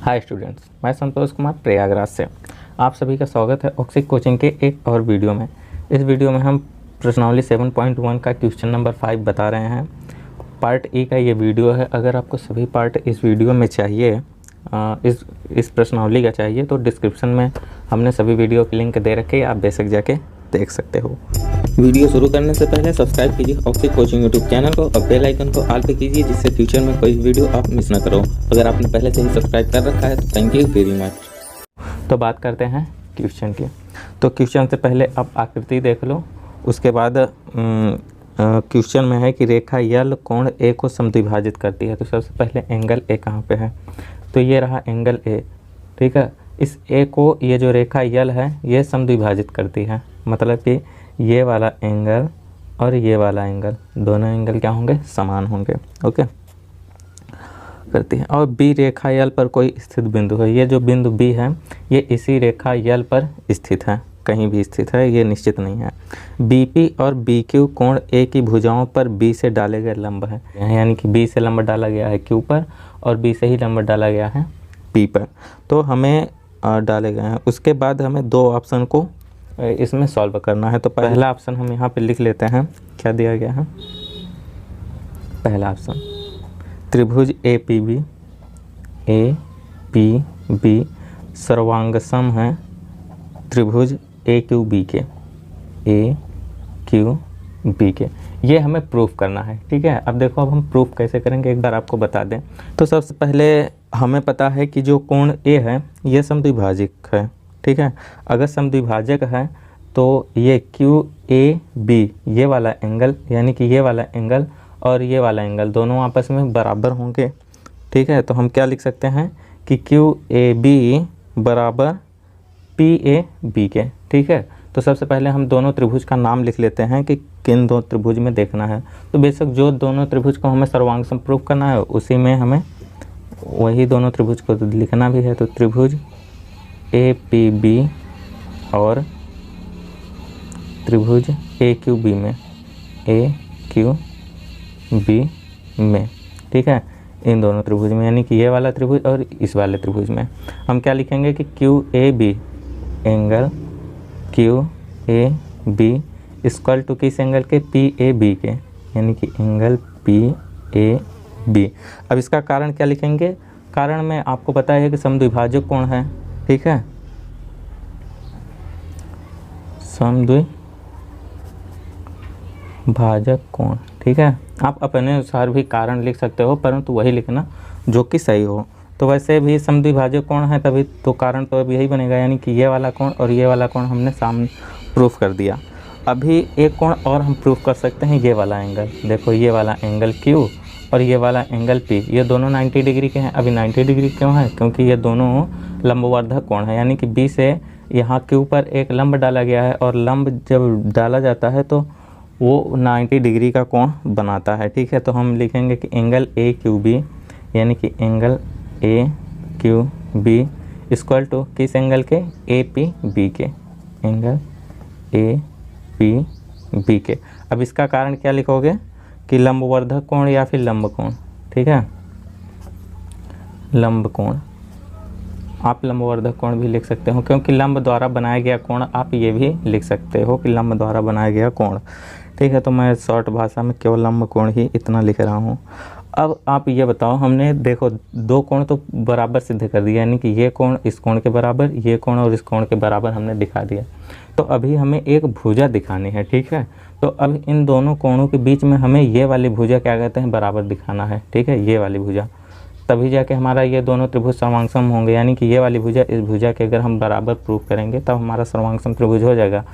Hi students, मैं संतोष कुमार प्रयागराज से आप सभी का स्वागत है ऑक्सिक कोचिंग के एक और वीडियो में। इस वीडियो में हम प्रश्नावली 7.1 का क्वेश्चन नंबर 5 बता रहे हैं। पार्ट ए का ये वीडियो है। अगर आपको सभी पार्ट इस वीडियो में चाहिए, इस प्रश्नावली का चाहिए, तो डिस्क्रिप्शन में हमने सभी वीडियो के लिंक दे रखे, आप बेशक जाके देख सकते हो। वीडियो शुरू करने से पहले सब्सक्राइब कीजिए ऑक्सिक कोचिंग यूट्यूब चैनल को और बेल आइकन को ऑल पे कीजिए, जिससे फ्यूचर में कोई वीडियो आप मिस ना करो। अगर आपने पहले से ही सब्सक्राइब कर रखा है तो थैंक यू वेरी मच। तो बात करते हैं क्वेश्चन की। तो क्वेश्चन से पहले आप आकृति देख लो, उसके बाद क्वेश्चन में है कि रेखा यल कोण ए को समद्विभाजित करती है। तो सबसे पहले एंगल ए कहाँ पे है, तो ये रहा एंगल ए, ठीक है। इस ए को ये जो रेखा यल है ये समद्विभाजित करती है, मतलब कि ये वाला एंगल और ये वाला एंगल, दोनों एंगल क्या होंगे, समान होंगे, ओके करती है। और बी रेखा यल पर कोई स्थित बिंदु है, ये जो बिंदु बी है ये इसी रेखा यल पर स्थित है, कहीं भी स्थित है, ये निश्चित नहीं है। बीपी और बीक्यू कोण ए की भुजाओं पर बी से डाले गए लंब है, यानी कि बी से लंब डाला गया है क्यू पर और बी से ही लंब डाला गया है पी पर, तो हमें डाले गए हैं। उसके बाद हमें दो ऑप्शन को इसमें सॉल्व करना है। तो पहला ऑप्शन हम यहाँ पे लिख लेते हैं, क्या दिया गया है। पहला ऑप्शन त्रिभुज ए पी बी सर्वांगसम है त्रिभुज ए क्यू बी के, ये हमें प्रूफ करना है, ठीक है। अब देखो, अब हम प्रूफ कैसे करेंगे एक बार आपको बता दें। तो सबसे पहले हमें पता है कि जो कोण ए है ये समद्विभाजक है, ठीक है। अगर समद्विभाजक है तो ये क्यू ए बी, ये वाला एंगल, यानी कि ये वाला एंगल और ये वाला एंगल दोनों आपस में बराबर होंगे, ठीक है। तो हम क्या लिख सकते हैं कि क्यू ए बी बराबर पी ए बी के, ठीक है। तो सबसे पहले हम दोनों त्रिभुज का नाम लिख लेते हैं कि किन दो त्रिभुज में देखना है। तो बेशक जो दोनों त्रिभुज को हमें सर्वांगसम प्रूफ करना है उसी में हमें वही दोनों त्रिभुज को लिखना भी है। तो त्रिभुज ए पी बी और त्रिभुज ए क्यू बी में, ठीक है। इन दोनों त्रिभुज में, यानी कि ये वाला त्रिभुज और इस वाले त्रिभुज में हम क्या लिखेंगे कि Q A B angle Q A B equal to किस एंगल के, पी ए बी के, यानी कि एंगल पी ए बी। अब इसका कारण क्या लिखेंगे, कारण में आपको पता है कि समद्विभाजक कोण है, ठीक है, समद्विभाजक कोण, ठीक है। आप अपने अनुसार भी कारण लिख सकते हो, परंतु वही लिखना जो कि सही हो। तो वैसे भी समद्विभाजक कोण है तभी तो कारण तो अब यही बनेगा, यानी कि ये वाला कोण और ये वाला कोण हमने सामने प्रूफ कर दिया। अभी एक कोण और हम प्रूफ कर सकते हैं, ये वाला एंगल, देखो ये वाला एंगल क्यू और ये वाला एंगल पी, ये दोनों 90 डिग्री के हैं। अभी 90 डिग्री क्यों है, क्योंकि ये दोनों लंबवर्धक कोण है, यानी कि बी से यहाँ क्यू पर एक लंब डाला गया है और लंब जब डाला जाता है तो वो 90 डिग्री का कोण बनाता है, ठीक है। तो हम लिखेंगे कि एंगल ए क्यू बी, यानी कि angle A Q B equal to किस एंगल के, ए पी बी के, एंगल ए पी बी के। अब इसका कारण क्या लिखोगे कि लंबवर्धक कोण या फिर लंब कोण, ठीक है, लंब कोण। आप लंबवर्धक कोण भी लिख सकते हो, क्योंकि लंब द्वारा बनाया गया कोण, आप ये भी लिख सकते हो कि लंब द्वारा बनाया गया कोण, ठीक है। तो मैं शॉर्ट भाषा में केवल लंब कोण ही इतना लिख रहा हूँ। अब आप ये बताओ, हमने देखो दो कोण तो बराबर सिद्ध कर दिया, यानी कि ये कोण इस कोण के बराबर, ये कोण और इस कोण के बराबर हमने दिखा दिया। तो अभी हमें एक भुजा दिखानी है, ठीक है। तो अब इन दोनों कोणों के बीच में हमें ये वाली भुजा क्या कहते हैं, बराबर दिखाना है, ठीक है, ये वाली भुजा, तभी जाके हमारा ये दोनों त्रिभुज सर्वांगसम होंगे। यानी कि ये वाली भुजा इस भुजा के अगर हम बराबर प्रूफ करेंगे तब हमारा सर्वांगसम त्रिभुज हो जाएगा।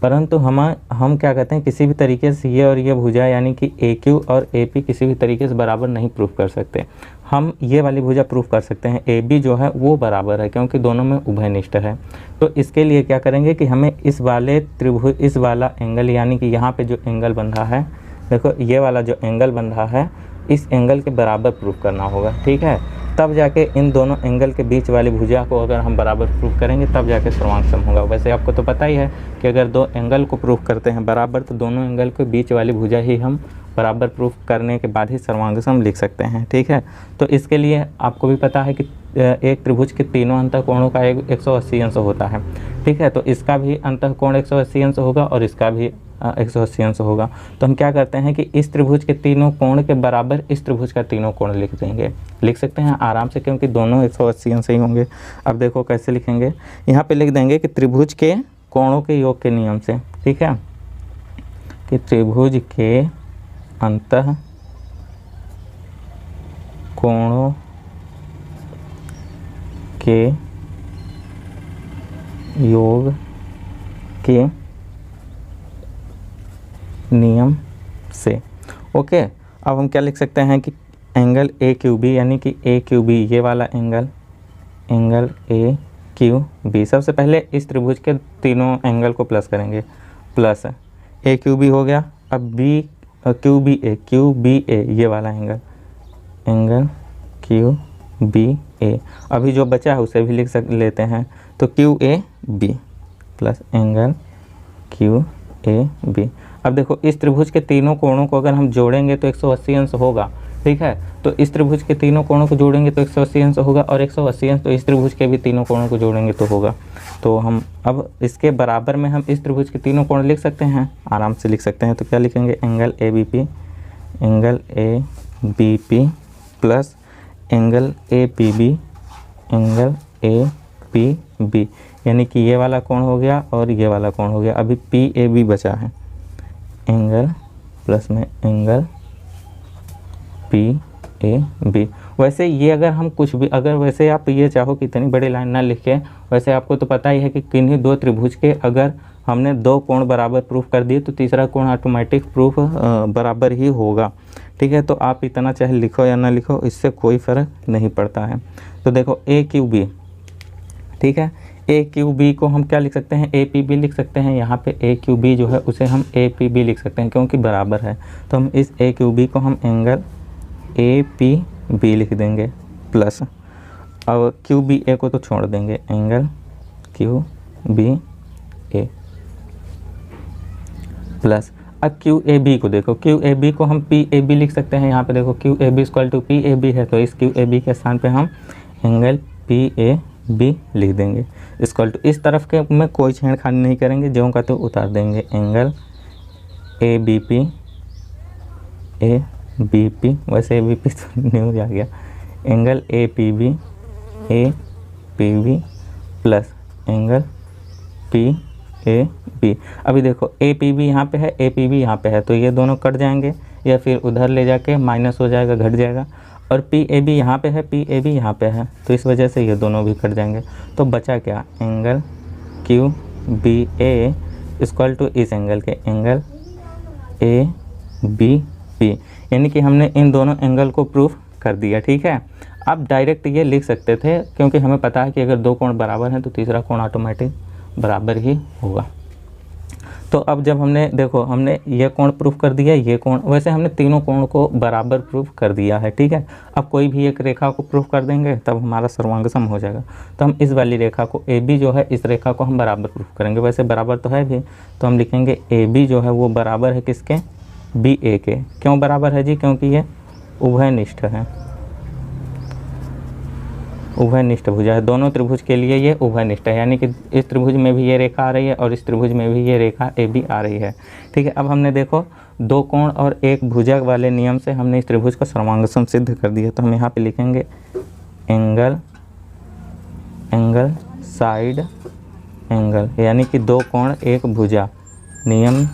परंतु हम क्या कहते हैं, किसी भी तरीके से ये और ये भुजा, यानी कि ए क्यू और ए पी किसी भी तरीके से बराबर नहीं प्रूफ कर सकते। हम ये वाली भुजा प्रूफ कर सकते हैं, ए बी जो है वो बराबर है, क्योंकि दोनों में उभयनिष्ठ है। तो इसके लिए क्या करेंगे कि हमें इस वाले त्रिभुज, इस वाला एंगल, यानी कि यहाँ पे जो एंगल बन रहा है, देखो ये वाला जो एंगल बन रहा है, इस एंगल के बराबर प्रूफ करना होगा, ठीक है। तब जाके इन दोनों एंगल के बीच वाली भुजा को अगर हम बराबर प्रूफ करेंगे तब जाके सर्वांगसम होगा। वैसे आपको तो पता ही है कि अगर दो एंगल को प्रूफ करते हैं बराबर तो दोनों एंगल के बीच वाली भुजा ही हम बराबर प्रूफ करने के बाद ही सर्वांगसम लिख सकते हैं। ठीक है, तो इसके लिए आपको भी पता है कि एक त्रिभुज के तीनों अंतःकोणों का 180 अंश होता है। ठीक है, तो इसका भी अंतःकोण 180 अंश होगा और इसका भी 180 अंश होगा। तो हम क्या करते हैं कि इस त्रिभुज के तीनों कोण के बराबर इस त्रिभुज का तीनों कोण लिख देंगे, लिख सकते हैं आराम से, क्योंकि दोनों 180 अंश ही होंगे। अब देखो कैसे लिखेंगे, यहाँ पे लिख देंगे कि त्रिभुज के कोणों के योग के नियम से। ठीक है, कि त्रिभुज के अंतः कोणों के योग के नियम से। ओके, अब हम क्या लिख सकते हैं कि एंगल ए क्यू बी, यानी कि ए क्यू बी ये वाला angle, angle A Q B. सबसे पहले इस त्रिभुज के तीनों एंगल को प्लस करेंगे, प्लस ए क्यू बी हो गया। अब बी क्यू बी ए ये वाला एंगल, एंगल क्यू बी ए। अभी जो बचा है उसे भी लिख लेते हैं, तो Q A B plus angle Q A B. अब देखो इस त्रिभुज के तीनों कोणों को अगर हम जोड़ेंगे तो 180 अंश होगा। ठीक है, तो इस त्रिभुज के तीनों कोणों को जोड़ेंगे तो 180 अंश होगा, और 180 अंश तो इस त्रिभुज के भी तीनों कोणों को जोड़ेंगे तो होगा। तो हम अब इसके बराबर में हम इस त्रिभुज के तीनों कोण लिख सकते हैं, आराम से लिख सकते हैं। तो क्या लिखेंगे, angle A B P, angle A B P plus angle A P B, angle A P B, यानी कि ये वाला कोण हो गया और ये वाला कोण हो गया। अभी पी ए बी बचा है, एंगल प्लस में एंगल पी ए बी। वैसे ये अगर हम कुछ भी, अगर वैसे आप ये चाहो कि इतनी बड़ी लाइन ना लिखे, वैसे आपको तो पता ही है कि किन्हीं दो त्रिभुज के अगर हमने दो कोण बराबर प्रूफ कर दिए तो तीसरा कोण ऑटोमेटिक प्रूफ बराबर ही होगा। ठीक है, तो आप इतना चाहे लिखो या ना लिखो, इससे कोई फ़र्क नहीं पड़ता है। तो देखो ए क्यू बी, ठीक है, ए क्यू बी को हम क्या लिख सकते हैं, ए पी बी लिख सकते हैं। यहाँ पे ए क्यू बी जो है उसे हम ए पी बी लिख सकते हैं क्योंकि बराबर है। तो हम इस ए क्यू बी को हम एंगल ए पी बी लिख देंगे, प्लस अब क्यू बी ए को तो छोड़ देंगे, एंगल क्यू बी ए प्लस। अब क्यू ए बी को देखो, क्यू ए बी को हम पी ए बी लिख सकते हैं। यहाँ पे देखो Q A B equal to P A B है, तो इस क्यू ए बी के स्थान पे हम एंगल पी ए बी लिख देंगे इक्वल टू, इस तरफ के में कोई छेड़खानी नहीं करेंगे, जो का तो उतार देंगे, angle A B P, A B P, वैसे ए बी पी तो न्यू आ गया, angle A P B plus angle P A B. अभी देखो ए पी बी यहाँ पे है, ए पी बी यहाँ पे है, तो ये दोनों कट जाएंगे या फिर उधर ले जाके माइनस हो जाएगा, घट जाएगा। और पी ए बी यहाँ पे है, पी ए बी यहाँ पे है, तो इस वजह से ये दोनों भी कट जाएंगे। तो बचा क्या, angle Q B A equal to इस एंगल के एंगल ए बी पी, यानी कि हमने इन दोनों एंगल को प्रूफ कर दिया। ठीक है, अब डायरेक्ट ये लिख सकते थे क्योंकि हमें पता है कि अगर दो कोण बराबर हैं तो तीसरा कोण ऑटोमेटिक बराबर ही होगा। तो अब जब हमने देखो हमने ये कोण प्रूफ कर दिया, ये कोण, वैसे हमने तीनों कोण को बराबर प्रूफ कर दिया है। ठीक है, अब कोई भी एक रेखा को प्रूफ कर देंगे तब हमारा सर्वांग सम हो जाएगा। तो हम इस वाली रेखा को ए बी जो है, इस रेखा को हम बराबर प्रूफ करेंगे, वैसे बराबर तो है भी, तो हम लिखेंगे ए बी जो है वो बराबर है किसके, बी ए के। क्यों बराबर है जी, क्योंकि ये उभयनिष्ठ है, उभयनिष्ठ भुजा है, दोनों त्रिभुज के लिए ये उभयनिष्ठ है, यानी कि इस त्रिभुज में भी ये रेखा आ रही है और इस त्रिभुज में भी ये रेखा ए बी आ रही है। ठीक है, अब हमने देखो दो कोण और एक भुजा वाले नियम से हमने इस त्रिभुज का सर्वांग सम सिद्ध कर दिया। तो हम यहाँ पे लिखेंगे एंगल साइड एंगल, यानी कि दो कोण एक भुजा नियम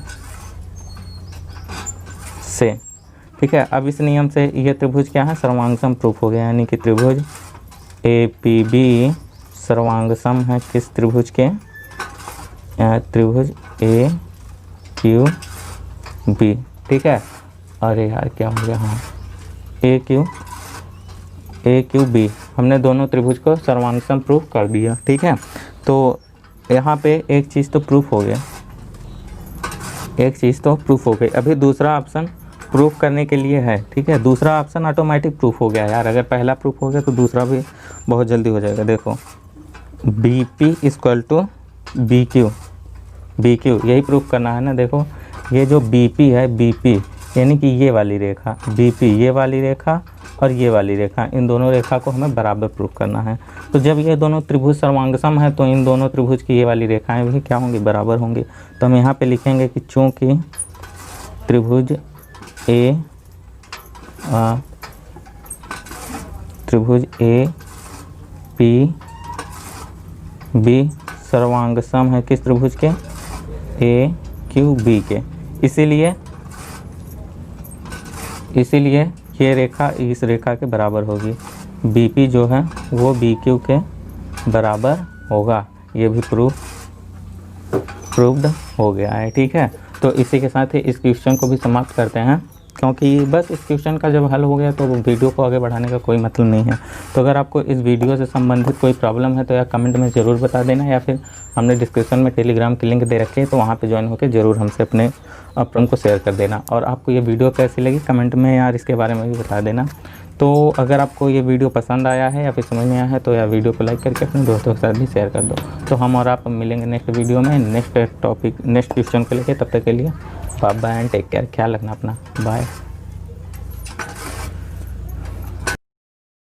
से। ठीक है, अब इस नियम से ये त्रिभुज क्या है, सर्वांग सम प्रूफ हो गया, यानी कि त्रिभुज ए पी बी सर्वांग सम है किस त्रिभुज के, त्रिभुज ए क्यू बी। ठीक है, अरे यार क्या हो गया, हाँ ए क्यू बी, हमने दोनों त्रिभुज को सर्वांग सम प्रूफ कर दिया। ठीक है, तो यहाँ पे एक चीज़ तो प्रूफ हो गया, एक चीज़ तो प्रूफ हो गई। अभी दूसरा ऑप्शन प्रूफ करने के लिए है। ठीक है, दूसरा ऑप्शन ऑटोमेटिक प्रूफ हो गया यार, अगर पहला प्रूफ हो गया तो दूसरा भी बहुत जल्दी हो जाएगा। देखो B P equal to B Q, यही प्रूफ करना है ना। देखो ये जो बी पी है, बी पी यानी कि ये वाली रेखा, बी पी ये वाली रेखा और ये वाली रेखा, इन दोनों रेखा को हमें बराबर प्रूफ करना है। तो जब ये दोनों त्रिभुज सर्वांगसम है तो इन दोनों त्रिभुज की ये वाली रेखाएं भी क्या होंगी, बराबर होंगी। तो हम यहाँ पे लिखेंगे कि चूँकि त्रिभुज ए पी बी सर्वांगसम है किस त्रिभुज के, ए क्यू बी के, इसीलिए ये रेखा इस रेखा के बराबर होगी। बीपी जो है वो बीक्यू के बराबर होगा। ये भी प्रूव्ड हो गया है। ठीक है, तो इसी के साथ ही इस क्वेश्चन को भी समाप्त करते हैं, क्योंकि बस इस क्वेश्चन का जब हल हो गया तो वीडियो को आगे बढ़ाने का कोई मतलब नहीं है। तो अगर आपको इस वीडियो से संबंधित कोई प्रॉब्लम है तो या कमेंट में ज़रूर बता देना, या फिर हमने डिस्क्रिप्शन में टेलीग्राम की लिंक दे रखी है तो वहाँ पे ज्वाइन होकर ज़रूर हमसे अपने प्रॉब्लम को शेयर कर देना। और आपको ये वीडियो कैसी लगी कमेंट में यार इसके बारे में भी बता देना। तो अगर आपको ये वीडियो पसंद आया है या फिर समझ में आया है तो यार वीडियो को लाइक करके अपने दोस्तों के साथ भी शेयर कर दो। तो हम और आप मिलेंगे नेक्स्ट वीडियो में नेक्स्ट क्वेश्चन को लेकर। तब तक के लिए bye bye and take care, ख्याल रखना अपना, बाय।